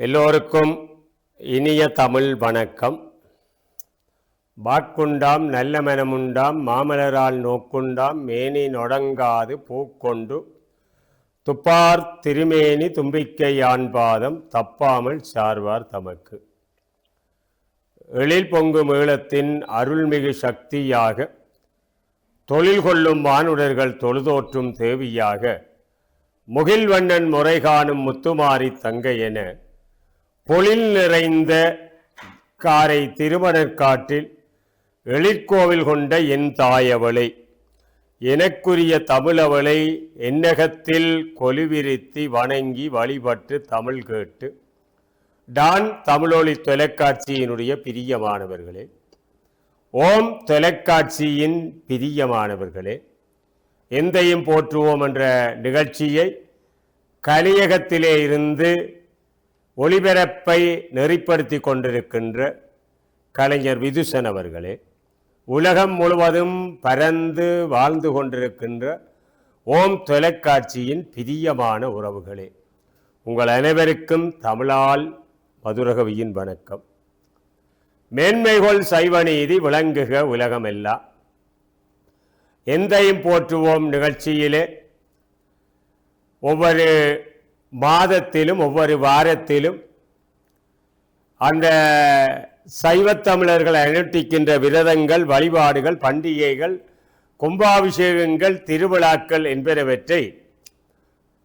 எல்லோருக்கும் இனிய தமிழ் வணக்கம். வாக்குண்டாம் நல்ல மனமுண்டாம் மாமலரால் நோக்குண்டாம் மேனி நொடங்காது பூக்கொண்டு துப்பார் திருமேனி தும்பிக்கை யான்பாதம் தப்பாமல் சார்வார் தமக்கு. எழில் பொங்கு மேளத்தின் அருள்மிகு சக்தியாக தொழில் கொள்ளும் மானுடர்கள் தொழுதோற்றும் தேவியாக முகில்வண்ணன் முறை காணும் முத்துமாரி தங்கை என பொழில் நிறைந்த காரை திருமணற்காட்டில் எழிற்கோவில் கொண்ட என் தாயவளை எனக்குரிய தமிழவளை என்னகத்தில் கொலுவிருத்தி வணங்கி வழிபட்டு தமிழ் கேட்டு டான் தமிழொலி தொலைக்காட்சியினுடைய பிரியமானவர்களே, ஓம் தொலைக்காட்சியின் பிரியமானவர்களே, எந்தையும் போற்றுவோம் என்ற நிகழ்ச்சியை கலியகத்திலே இருந்து ஒளிபரப்பை நெறிப்படுத்தி கொண்டிருக்கின்ற கலைஞர் விதுசன் அவர்களே, உலகம் முழுவதும் பரந்து வாழ்ந்து கொண்டிருக்கின்ற ஓம் தொலைக்காட்சியின் பிரியமான உறவுகளே, உங்கள் அனைவருக்கும் தமிழால் மதுரகவியின் வணக்கம். மேன்மைகொள் சைவநீதி விளங்குக உலகமெல்லாம். எந்தையும் போற்றுவோம் நிகழ்ச்சியிலே ஒவ்வொரு மாதத்திலும் ஒவ்வொரு வாரத்திலும் அந்த சைவத்தமிழர்கள் அனுஷ்டிக்கின்ற விரதங்கள், வழிபாடுகள், பண்டிகைகள், கும்பாபிஷேகங்கள், திருவிழாக்கள் என்பனவற்றை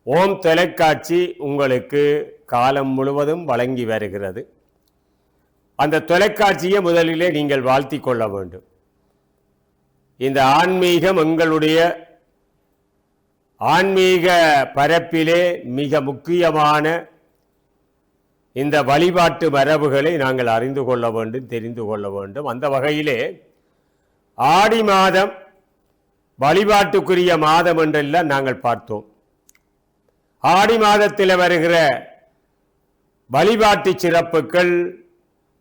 ஓம் தொலைக்காட்சி உங்களுக்கு காலம் முழுவதும் வழங்கி வருகிறது. அந்த தொலைக்காட்சியை முதலிலே நீங்கள் வாழ்த்தி கொள்ள வேண்டும். இந்த ஆன்மீகம் எங்களுடைய ஆன்மீக பரப்பிலே மிக முக்கியமான இந்த வழிபாட்டு மரபுகளை நாங்கள் அறிந்து கொள்ள வேண்டும், தெரிந்து கொள்ள வேண்டும். அந்த வகையிலே ஆடி மாதம் வழிபாட்டுக்குரிய மாதம் என்றெல்லாம் நாங்கள் பார்த்தோம். ஆடி மாதத்தில் வருகிற வழிபாட்டு சிறப்புகள்,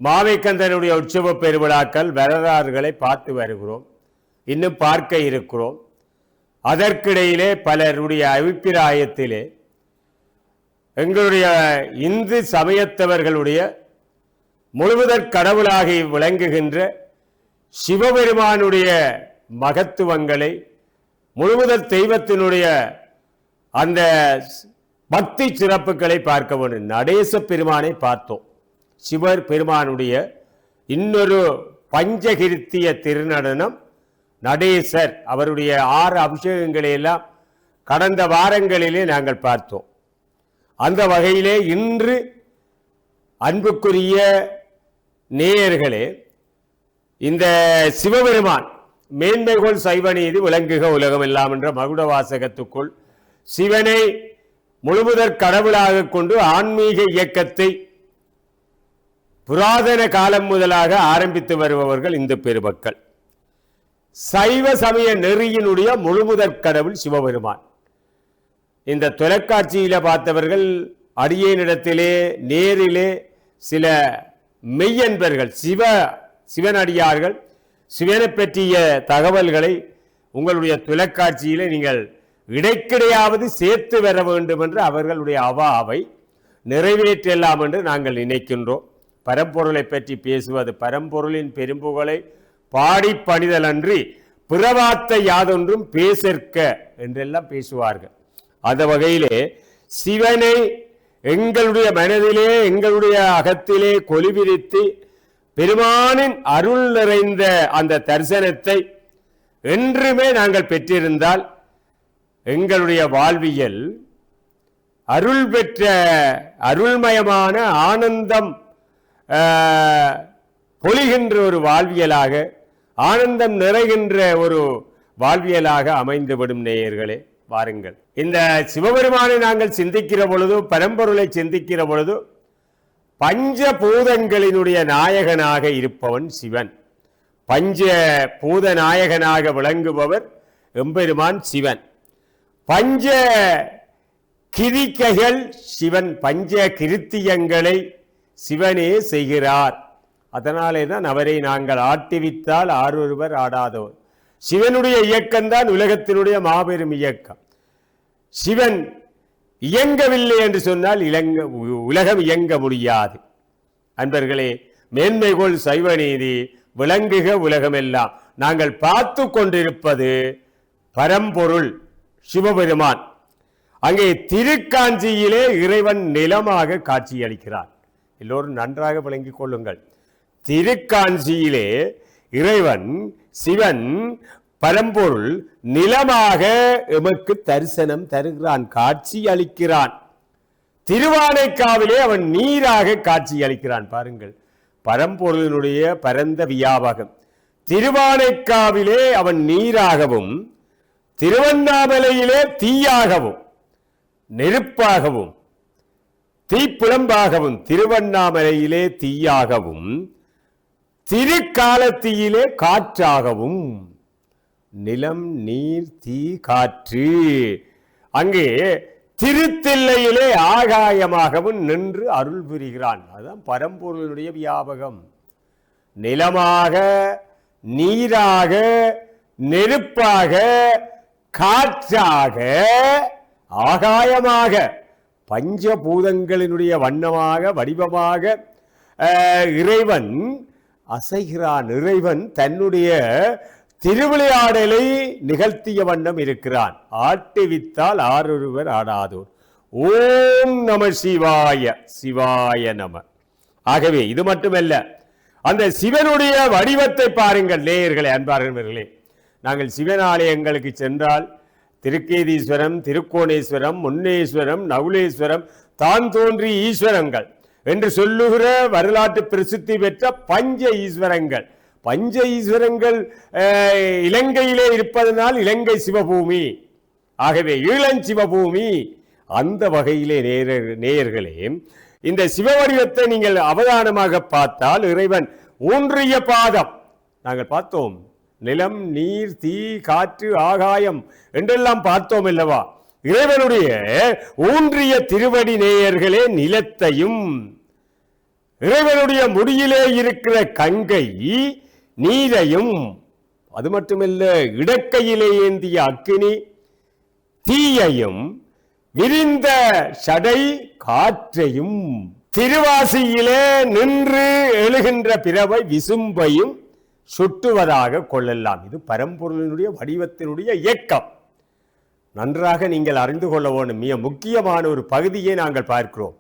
மாவைக்கந்தனுடைய உற்சவ பெருவிழாக்கள், வரலாறுகளை பார்த்து வருகிறோம், இன்னும் பார்க்க இருக்கிறோம். அதற்கிடையிலே பலருடைய அபிப்பிராயத்திலே எங்களுடைய இந்து சமயத்தவர்களுடைய முழுவதற் கடவுளாக விளங்குகின்ற சிவபெருமானுடைய மகத்துவங்களை, முழுவதற் தெய்வத்தினுடைய அந்த பக்தி சிறப்புகளை பார்க்க வேண்டும். நடேச பெருமானை பார்த்தோம். சிவர் பெருமானுடைய இன்னொரு பஞ்சகிருத்திய திருநடனம் நடேசர், அவருடைய 6 அபிஷேகங்களை எல்லாம் கடந்த வாரங்களிலே நாங்கள் பார்த்தோம். அந்த வகையிலே இன்று அன்புக்குரிய நேயர்களே, இந்த சிவபெருமான் மேன்மைகொள் சைவநீதி விளங்குக உலகமெல்லாம் என்ற மகுட வாசகத்துக்குள் சிவனை முழுமுதற் கடவுளாக கொண்டு ஆன்மீக இயக்கத்தை புராதன காலம் முதலாக ஆரம்பித்து வருபவர்கள் இந்த பெருமக்கள். சைவ சமய நெறியினுடைய முழுமுதற் கடவுள் சிவபெருமான். இந்த தொலைக்காட்சியில பார்த்தவர்கள் அடியேனிடத்திலே நேரிலே சில மெய்யன்பர்கள், சிவனடியார்கள், சிவனை பற்றிய தகவல்களை உங்களுடைய தொலைக்காட்சியிலே நீங்கள் இடைக்கிடையாவது சேர்த்து வர வேண்டும் என்று அவர்களுடைய அவாவை நிறைவேற்றலாம் என்று நாங்கள் நினைக்கின்றோம். பரம்பொருளை பற்றி பேசுவது, பரம்பொருளின் பெரும்புகளை பாடி பணிதல் அன்றி பிறவார்த்தை யாதொன்றும் பேசற்க என்றெல்லாம் பேசுவார்கள். அந்த வகையிலே சிவனை எங்களுடைய மனதிலே, எங்களுடைய அகத்திலே கொலுவிரித்து பெருமானின் அருள் நிறைந்த அந்த தரிசனத்தை என்றுமே நாங்கள் பெற்றிருந்தால் எங்களுடைய வாழ்வியல் அருள் பெற்ற அருள்மயமான ஆனந்தம் பொழிகின்ற ஒரு வாழ்வியலாக, ஆனந்தம் நிறைகின்ற ஒரு வாழ்வியலாக அமைந்துவிடும். நேயர்களே, வாருங்கள். இந்த சிவபெருமானை நாங்கள் சிந்திக்கிற பொழுது, பரம்பொருளை சிந்திக்கிற பொழுது, பஞ்சபூதங்களினுடைய நாயகனாக இருப்பவன் சிவன். பஞ்ச பூத நாயகனாக விளங்குபவர் எம்பெருமான் சிவன். பஞ்ச கிரிக்கைகள் சிவன், பஞ்ச கிருத்தியங்களை சிவனே செய்கிறார். அதனாலே தான் அவரை நாங்கள் ஆட்டிவித்தால் ஆரொருவர் ஆடாதவர். சிவனுடைய இயக்கம்தான் உலகத்தினுடைய மாபெரும் இயக்கம். சிவன் இயங்கவில்லை என்று சொன்னால் உலகம் இயங்க முடியாது. அன்பர்களே, மேன்மைகோள் சைவ நீதி விளங்குக உலகமெல்லாம். நாங்கள் பார்த்து கொண்டிருப்பது பரம்பொருள் சிவபெருமான். அங்கே திருக்காஞ்சியிலே இறைவன் நிலமாக காட்சியளிக்கிறார். எல்லோரும் நன்றாக விளங்கிக் கொள்ளுங்கள். திருக்காஞ்சியிலே இறைவன் சிவன் பரம்பொருள் நிலமாக எமக்கு தரிசனம் தருகிறான், காட்சி அளிக்கிறான். திருவானைக்காவிலே அவன் நீராக காட்சி அளிக்கிறான். பாருங்கள், பரம்பொருளினுடைய பரந்த வியாபகம். திருவானைக்காவிலே அவன் நீராகவும், திருவண்ணாமலையிலே தீயாகவும், நெருப்பாகவும், தீப்புலம்பாகவும், திருவண்ணாமலையிலே தீயாகவும், திருக்காலத்தியிலே காற்றாகவும், நிலம் நீர் தீ காற்று, அங்கே திருத்தில்லையிலே ஆகாயமாகவும் நின்று அருள் புரிகிறான். அதுதான் பரம்பொருளுடைய வியாபகம். நிலமாக, நீராக, நெருப்பாக, காற்றாக, ஆகாயமாக, பஞ்சபூதங்களினுடைய வண்ணமாக வடிவமாக இறைவன் அசைகிறான். இறைவன் தன்னுடைய திருவிளையாடலை நிகழ்த்திய வண்ணம் இருக்கிறான். ஆட்டுவித்தால் ஆரொருவர் ஆடாதோர். ஓம் நம சிவாய, சிவாய நம. ஆகவே இது மட்டுமல்ல, அந்த சிவனுடைய வடிவத்தை பாருங்கள் நேயர்களே, அன்பார்களே. நாங்கள் சிவன் ஆலயங்களுக்கு சென்றால் திருக்கேதீஸ்வரம், திருக்கோணேஸ்வரம், முன்னேஸ்வரம், நகுலேஸ்வரம், தான் தோன்றி ஈஸ்வரங்கள் என்று சொல்லுகிற வரலாற்று பிரசித்தி பெற்ற பஞ்ச ஈஸ்வரங்கள். பஞ்ச ஈஸ்வரங்கள் இலங்கையிலே இருப்பதனால் இலங்கை சிவபூமி. ஆகவே ஈழஞ்சிவபூமி. அந்த வகையிலே நேயர்களே, இந்த சிவவடிவத்தை நீங்கள் அவதானமாக பார்த்தால் இறைவன் ஊன்றிய பாதம் நாங்கள் பார்த்தோம். நிலம், நீர், தீ, காற்று, ஆகாயம் என்றெல்லாம் பார்த்தோம் அல்லவா? இறைவனுடைய ஊன்றிய திருவடி நேயர்களே நிலத்தையும், இறைவனுடைய முடியிலே இருக்கிற கங்கை நீரையும், அது மட்டுமல்ல இடக்கையிலே ஏந்திய அக்கினி தீயையும், விரிந்த சடை காற்றையும், திருவாசியிலே நின்று எழுகின்ற பிறவை விசும்பையும் சுட்டுவதாக கொள்ளலாம். இது பரம்பொருளினுடைய வடிவத்தினுடைய இயக்கம். நன்றாக நீங்கள் அறிந்து கொள்ள வேண்டும். மிக முக்கியமான ஒரு பகுதியை நாங்கள் பார்க்கிறோம்.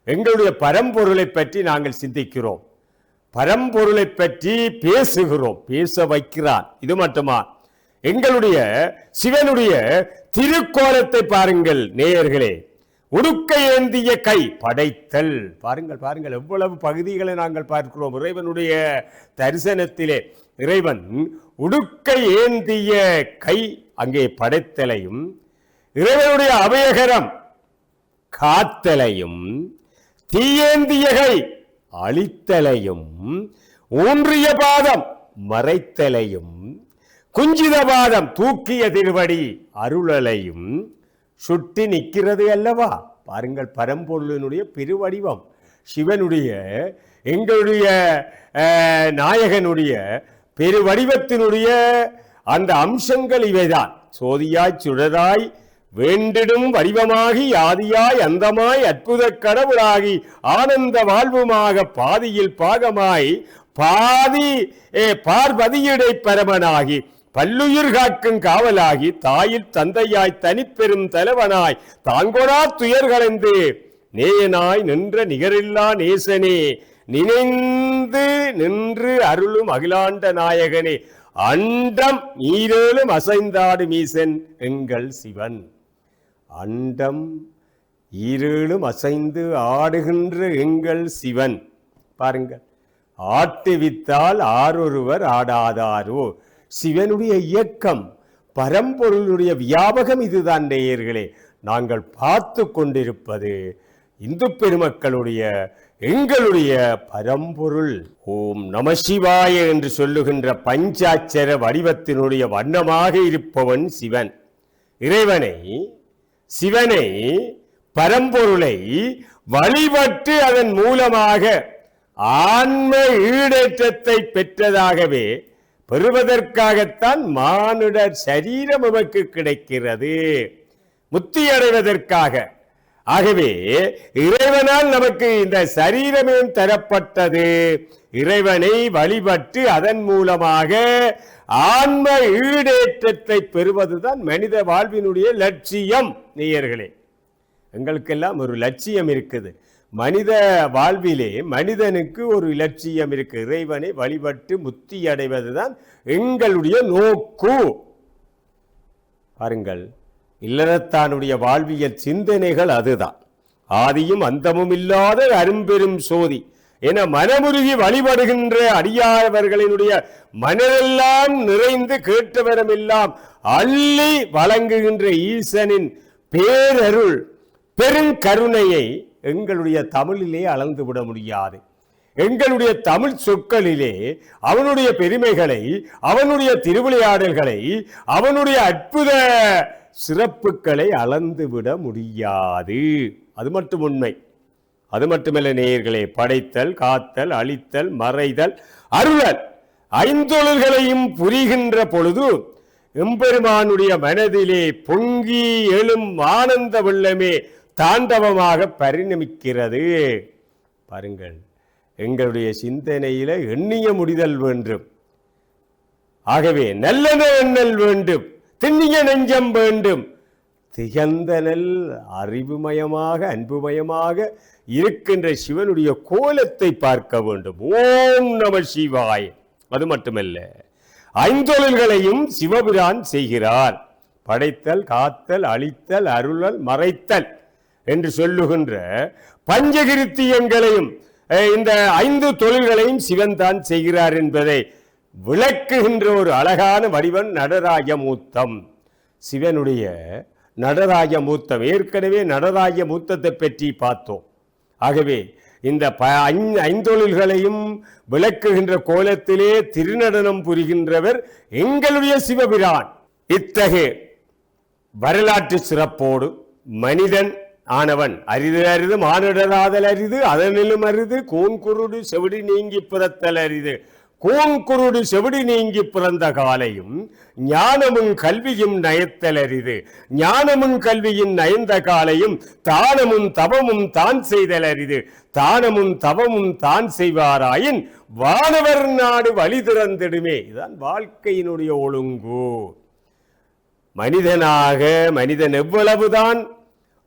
எங்களுடைய பரம்பொருளை பற்றி நாங்கள் சிந்திக்கிறோம், பரம்பொருளை பற்றி பேசுகிறோம், பேச வைக்கிறான். இது மட்டுமா, எங்களுடைய சிவனுடைய திருக்கோலத்தை பாருங்கள் நேயர்களே. உடுக்கை ஏந்திய கை படைத்தல். பாருங்கள் பாருங்கள், எவ்வளவு பகுதிகளை நாங்கள் பார்க்கிறோம். இறைவனுடைய தரிசனத்திலே இறைவன் உடுக்கை ஏந்திய கை அங்கே படைத்தலையும், இறைவனுடைய அபயகரம் காத்தலையும், தீயேந்திய கை அழித்தலையும், ஊன்றிய பாதம் மறைத்தலையும், குஞ்சித பாதம் தூக்கிய திருவடி அருளலையும் சுட்டி நிற்கிறது அல்லவா? பாருங்கள், பரம்பொருளினுடைய பெருவடிவம் சிவனுடைய, எங்களுடைய நாயகனுடைய பெருவடிவத்தினுடைய அந்த அம்சங்கள் இவைதான். சோதியாய் சுடராய் வேண்டிடும் வடிவமாகி ஆதியாய் அந்தமாய் அற்புத கடவுளாகி ஆனந்த வாழ்வுமாக பாதியில் பாகமாய் பாதி பார்வதியடை பரமனாகி பல்லுயிர் காக்கும் காவலாகி தாயில் தந்தையாய் தனிப்பெரும் தலைவனாய் தாங்கொடா துயர்களைந்து நேயனாய் நின்ற நிகரில்லா நேசனே நினைந்து நின்று அருளும் அகிலாண்ட நாயகனே அண்டம் நீரேலும் அசைந்தாடு மீசன் எங்கள் சிவன். அண்டம் ஈரேலும் அசைந்து ஆடுகின்ற எங்கள் சிவன். பாருங்கள், ஆட்டுவித்தால் ஆரொருவர் ஆடாதாரோ. சிவனுடைய இயக்கம், பரம்பொருளுடைய வியாபகம் இதுதான் நேயர்களே. நாங்கள் பார்த்து கொண்டிருப்பது இந்து பெருமக்களுடைய, எங்களுடைய பரம்பொருள். ஓம் நம சிவாய என்று சொல்லுகின்ற பஞ்சாட்சர வடிவத்தினுடைய வண்ணமாக இருப்பவன் சிவன். இறைவனை, சிவனை, பரம்பொருளை வழிபட்டு அதன் மூலமாக ஆன்ம ஈடேற்றத்தை பெற்றதாகவே பெறுவதற்காகத்தான் மானுட சரீரம் நமக்கு கிடைக்கிறது. முத்தி அடைவதற்காக, ஆகவே இறைவனால் நமக்கு இந்த சரீரமே தரப்பட்டது. இறைவனை வழிபட்டு அதன் மூலமாக ஆன்ம ஈடேற்றத்தை பெறுவதுதான் மனித வாழ்வினுடைய லட்சியம். நேயர்களே, எங்களுக்கெல்லாம் ஒரு லட்சியம் இருக்குது. மனித வாழ்விலே மனிதனுக்கு ஒரு இலட்சியம் இருக்கு. இறைவனை வழிபட்டு முக்தி அடைவதுதான் எங்களுடைய நோக்கு. பாருங்கள், இல்லறத்தானுடைய வாழ்வியல் சிந்தனைகள் அதுதான். ஆதியும் அந்தமும் இல்லாத அரும்பெரும் சோதி என மனமுருகி வழிபடுகின்ற அடியாரவர்களினுடைய மனதெல்லாம் நிறைந்து கேட்டவரமெல்லாம் அள்ளி வழங்குகின்ற ஈசனின் பேரருள் பெருங்கருணையை எங்களுடைய தமிழிலே அளந்து விட முடியாது. எங்களுடைய தமிழ் சொற்களிலே அவனுடைய பெருமைகளை, அவனுடைய திருவிளையாடல்களை, அவனுடைய அற்புத சிறப்புகளை அளந்து விட முடியாது. அது மட்டும் உண்மை. அது மட்டுமல்ல நேயர்களே, படைத்தல், காத்தல், அழித்தல், மறைதல், அருளல் ஐந்தொழில்களையும் புரிகின்ற பொழுது எம்பெருமானுடைய மனதிலே பொங்கி எழும் ஆனந்த வெள்ளமே தாண்டவமாக பரிணமிக்கிறது. பாருங்கள், எங்களுடைய சிந்தனையில எண்ணிய முடிதல் வேண்டும். ஆகவே நல்லன எண்ணல் வேண்டும், திண்ணிய நெஞ்சம் வேண்டும், திகழ்ந்தனல் அறிவுமயமாக அன்புமயமாக இருக்கின்ற சிவனுடைய கோலத்தை பார்க்க வேண்டும். ஓம் நம சிவாய். அது மட்டுமல்ல, ஐந்தொழில்களையும் சிவபிரான் செய்கிறார். படைத்தல், காத்தல், அழித்தல், அருளல், மறைத்தல் என்று சொல்லுகின்ற பஞ்சகிருத்தியங்களையும் இந்த 5 தொழில்களையும் சிவன் தான் செய்கிறார் என்பதை விளக்குகின்ற ஒரு அழகான வடிவம் நடராஜமூர்த்தம். சிவனுடைய நடராஜமூர்த்தம். ஏற்கனவே நடராஜமூர்த்தத்தை பற்றி பார்த்தோம். ஆகவே இந்த 5 தொழில்களையும் விளக்குகின்ற கோலத்திலே திருநடனம் புரிகின்றவர் எங்களுடைய சிவபிரான். இத்தகைய வரலாற்று சிறப்போடு மனிதன் ஆனவன் அரிது அரிது மானிடராதல் அரிது அதனிலும் அரிது கூன்குருடு செவிடி நீங்கி பிறத்தல் அரிது. கூன்குருடு செவிடி நீங்கி பிறந்த காலையும் ஞானமும் கல்வியும் நயத்தல் அரிது. ஞானமும் கல்வியும் நயந்த காலையும் தானமும் தவமும் தான் செய்தல் அரிது. தானமும் தவமும் தான் செய்வாராயின் வானவர் நாடு வழி திறந்திடுமே. இதுதான் வாழ்க்கையினுடைய ஒழுங்கு. மனிதன் எவ்வளவுதான்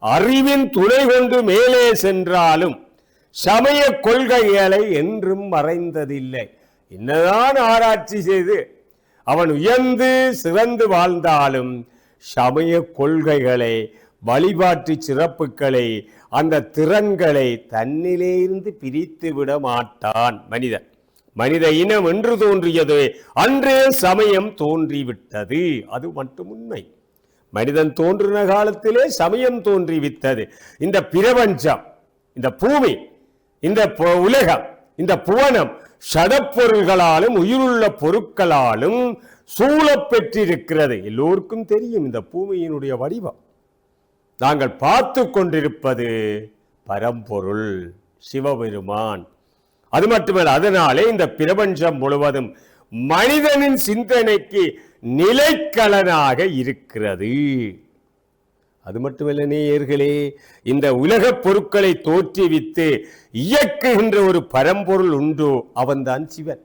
அறிவின் துணை கொண்டு மேலே சென்றாலும் சமய கொள்கைகளை என்றும் மறைந்ததில்லை. என்னதான் ஆராய்ச்சி செய்து அவன் உயர்ந்து சிறந்து வாழ்ந்தாலும் சமய கொள்கைகளை, வழிபாட்டு சிறப்புகளை, அந்த திறன்களை தன்னிலே இருந்து பிரித்து விட மாட்டான் மனிதன். மனித இனம் என்று தோன்றியது அன்றே சமயம் தோன்றிவிட்டது. அது மட்டும் உண்மை. மனிதன் தோன்றின காலத்திலே சமயம் தோன்றிவிட்டது. இந்த பிரபஞ்சம், இந்த பூமி, இந்த உலகம், இந்த புவனம் சடப்பொருள்களாலும் உயிருள்ள பொருட்களாலும் சூழப் பெற்றிருக்கிறது. எல்லோருக்கும் தெரியும் இந்த பூமியினுடைய வடிவம். நாங்கள் பார்த்து கொண்டிருப்பது பரம்பொருள் சிவபெருமான். அது மட்டுமல்ல, அதனாலே இந்த பிரபஞ்சம் முழுவதும் மனிதனின் சிந்தனைக்கு நிலைக்களனாக இருக்கிறது. அது மட்டுமல்ல நேயர்களே, இந்த உலக பொருட்களை தோற்றுவித்து இயக்குகின்ற ஒரு பரம்பொருள் உண்டு, அவன்தான் சிவன்.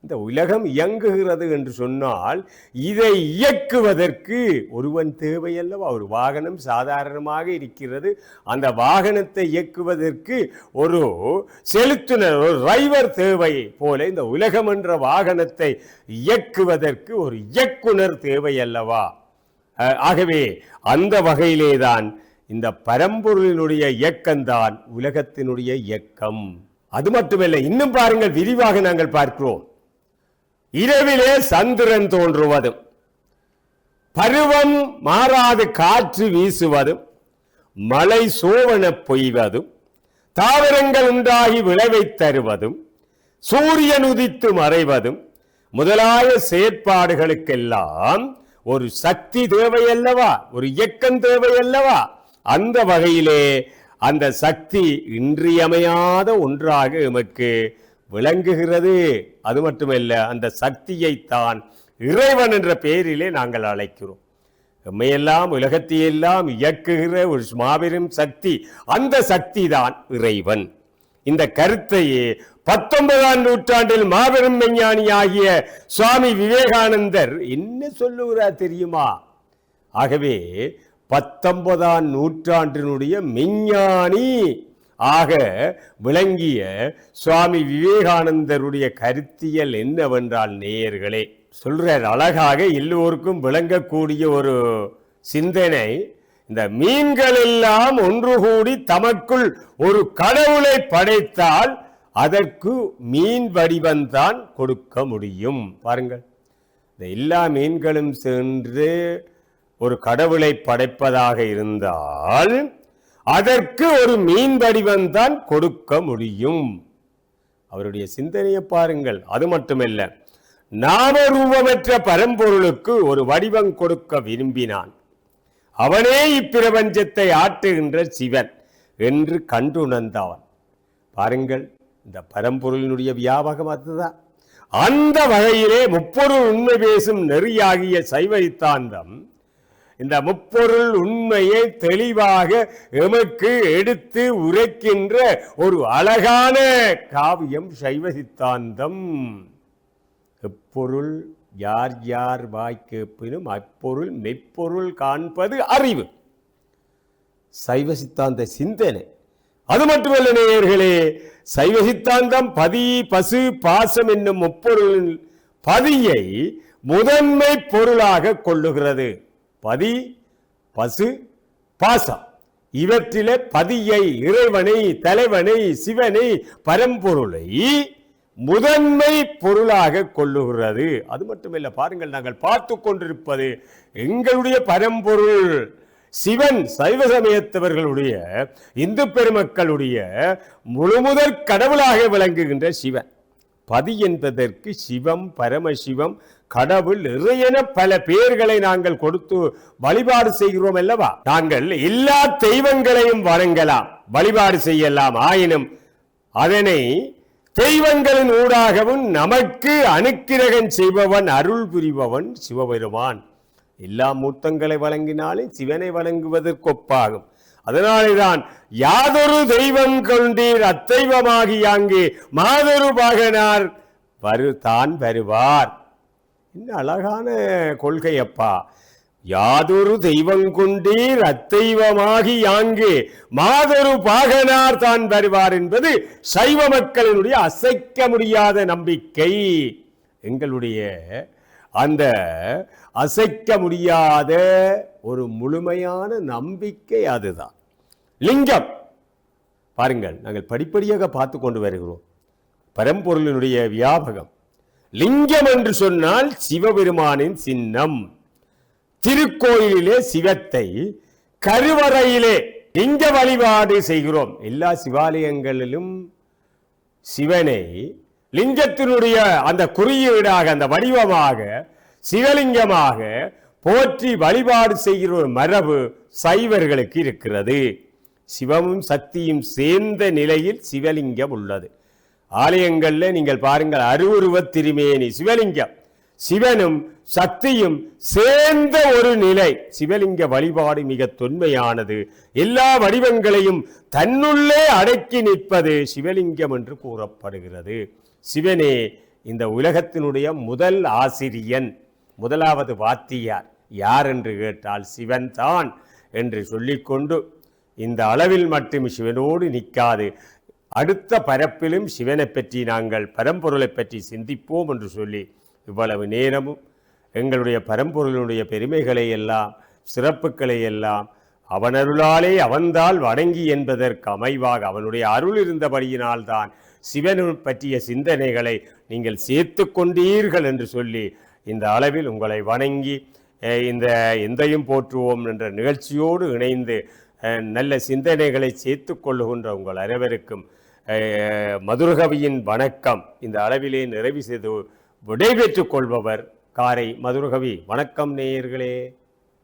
இந்த உலகம் இயங்குகிறது என்று சொன்னால் இதை இயக்குவதற்கு ஒருவன் தேவை அல்லவா? ஒரு வாகனம் சாதாரணமாக இருக்கிறது. அந்த வாகனத்தை இயக்குவதற்கு ஒரு செலுத்துனர், ஒரு டிரைவர் தேவை போல இந்த உலகம் என்ற வாகனத்தை இயக்குவதற்கு ஒரு இயக்குனர் தேவை அல்லவா? ஆகவே அந்த வகையிலேதான் இந்த பரம்பொருளினுடைய இயக்கம்தான் உலகத்தினுடைய இயக்கம். அது மட்டுமல்ல, இன்னும் பாருங்கள், விரிவாக நாங்கள் பார்க்கிறோம். இரவிலே சந்திரன் தோன்றுவதும், பருவம் மாறாது காற்று வீசுவதும், மழை சோவன பொய்வதும், தாவரங்கள் உண்டாகி விளைவை தருவதும், சூரியன் உதித்து மறைவதும் முதலாய செயற்பாடுகளுக்கெல்லாம் ஒரு சக்தி தேவை அல்லவா? ஒரு இயக்கம் தேவை அல்லவா? அந்த வகையிலே அந்த சக்தி இன்றியமையாத ஒன்றாக எமக்கு விளங்குகிறது. அது மட்டுமல்ல, அந்த சக்தியைத்தான் இறைவன் என்ற பெயரிலே நாங்கள் அழைக்கிறோம். எம்மையெல்லாம் உலகத்தையெல்லாம் இயக்குகிற ஒரு மாபெரும் சக்தி, அந்த சக்தி தான் இறைவன். இந்த கருத்தையே 19ஆம் நூற்றாண்டில் மாபெரும் விஞ்ஞானி ஆகிய சுவாமி விவேகானந்தர் என்ன சொல்லுகிறார் தெரியுமா? ஆகவே 19ஆம் நூற்றாண்டினுடைய விஞ்ஞானி ஆக விளங்கிய சுவாமி விவேகானந்தருடைய கருத்தியல் என்னவென்றால், நேயர்களே சொல்றார், அழகாக எல்லோருக்கும் விளங்கக்கூடிய ஒரு சிந்தனை. இந்த மீன்கள் எல்லாம் ஒன்று கூடி தமக்குள் ஒரு கடவுளை படைத்தால் அதற்கு மீன் வடிவம்தான் கொடுக்க முடியும். பாருங்கள், இந்த எல்லா மீன்களும் சென்று ஒரு கடவுளை படைப்பதாக இருந்தால் அதற்கு ஒரு மீன் வடிவம்தான் கொடுக்க முடியும். அவருடைய சிந்தனையை பாருங்கள். அது மட்டுமல்ல, நாமரூபமற்ற பரம்பொருளுக்கு ஒரு வடிவம் கொடுக்க விரும்பினான். அவனே இப்பிரபஞ்சத்தை ஆற்றுகின்ற சிவன் என்று கண்டுணர்ந்தவன். பாருங்கள், இந்த பரம்பொருளினுடைய வியாபகம் அதுதான். அந்த வகையிலே முப்பொருள் உண்மை பேசும் நெறியாகிய சைவ சித்தாந்தம் இந்த முப்பொருள் உண்மையை தெளிவாக எமக்கு எடுத்து உரைக்கின்ற ஒரு அழகான காவியம் சைவ சித்தாந்தம். எப்பொருள் யார் யார் வாய் கேட்பினும் அப்பொருள் மெய்ப்பொருள் காண்பது அறிவு. சைவ சித்தாந்த சிந்தனை. அது மட்டுமல்ல நேயர்களே, சைவ சித்தாந்தம் பதி பசு பாசம் என்னும் முப்பொருள் பதியை முதன்மை பொருளாக கொள்ளுகிறது. பதி பசு பாசம் இவற்றிலே பதியை, இறைவனை, தலைவனை, சிவனை, பரம்பொருளை முதன்மை பொருளாக கொள்ளுகிறது. அது மட்டுமல்ல, பாருங்கள், நாங்கள் பார்த்து கொண்டிருப்பது எங்களுடைய பரம்பொருள் சிவன். சைவ சமயத்தவர்களுடைய, இந்து பெருமக்களுடைய முழுமுதற் கடவுளாக விளங்குகின்ற சிவன். பதி என்பதற்கு சிவம், பரமசிவம், கடவுள், இறையென பல பெயர்களை நாங்கள் கொடுத்து வழிபாடு செய்கிறோம் அல்லவா? நாங்கள் எல்லா தெய்வங்களையும் வணங்கலாம், வழிபாடு செய்யலாம். ஆயினும் அதனை தெய்வங்களின் ஊடாகவும் நமக்கு அனுக்கிரகம் செய்பவன், அருள் புரிபவன் சிவபெருமான். எல்லா மூர்த்தங்களை வழங்கினாலும் சிவனை வழங்குவதற்கு ஒப்பாகும். அதனாலேதான் யாதொரு தெய்வம் கொண்டீர் அத்தெய்வமாகி அங்கே மாதொரு பாகனார் தான் வருவார். என்ன அழகான கொள்கை அப்பா! யாதொரு தெய்வம் கொண்டீர் அத்தெய்வமாகி யாங்கே மாதொரு பாகனார் தான் வருவார் என்பது சைவ மக்களினுடைய அசைக்க முடியாத நம்பிக்கை. எங்களுடைய அந்த அசைக்க முடியாத ஒரு முழுமையான நம்பிக்கை அதுதான். லிங்கம் பாருங்கள், நாங்கள் படிப்படியாக பார்த்து கொண்டு வருகிறோம் பரம்பொருளினுடைய வியாபகம். லிங்கம் என்று சொன்னால் சிவபெருமானின் சின்னம். திருக்கோயிலிலே சிவத்தை, கருவறையிலே லிங்க வழிபாடு செய்கிறோம். எல்லா சிவாலயங்களிலும் சிவனை லிங்கத்தினுடைய அந்த குறியீடாக, அந்த வடிவமாக, சிவலிங்கமாக போற்றி வழிபாடு செய்கிற ஒரு மரபு சைவர்களுக்கு இருக்கிறது. சிவமும் சக்தியும் சேர்ந்த நிலையில் சிவலிங்கம் உள்ளது. ஆலயங்களில் நீங்கள் பாருங்கள், அருவுருவ திருமேனி சிவலிங்கம், சிவனும் சக்தியும் சேர்ந்த ஒரு நிலை. சிவலிங்க வழிபாடு மிக தொன்மையானது. எல்லா வடிவங்களையும் தன்னுள்ளே அடக்கி நிற்பது சிவலிங்கம் என்று கூறப்படுகிறது. சிவனே இந்த உலகத்தினுடைய முதல் ஆசிரியன், முதலாவது வாத்தியார். யார் என்று கேட்டால் சிவன் தான் என்று சொல்லிக்கொண்டு இந்த அளவில் மட்டும் சிவனோடு நிற்காது, அடுத்த பரப்பிலும் சிவனை பற்றி நாங்கள் பரம்பொருளை பற்றி சிந்திப்போம் என்று சொல்லி இவ்வளவு நேரமும் எங்களுடைய பரம்பொருளுடைய பெருமைகளை எல்லாம், சிறப்புகளை எல்லாம் அவனருளாலே அவன்தால் வணங்கி என்பதற்கு அமைவாக அவனுடைய அருள் இருந்தபடியினால்தான் சிவனை பற்றிய சிந்தனைகளை நீங்கள் சேர்த்து கொண்டீர்கள் என்று சொல்லி இந்த அளவில் உங்களை வணங்கி இந்த எந்தையும் போற்றுவோம் என்ற நிகழ்ச்சியோடு இணைந்து நல்ல சிந்தனைகளை சேர்த்து கொள்ளுகின்ற உங்கள் அனைவருக்கும் மதுரகவியின் வணக்கம் இந்த அளவிலே நிறைவு செய்து விடைபெற்றுக் கொள்பவர் காரை மதுரகவி. வணக்கம் நேயர்களே.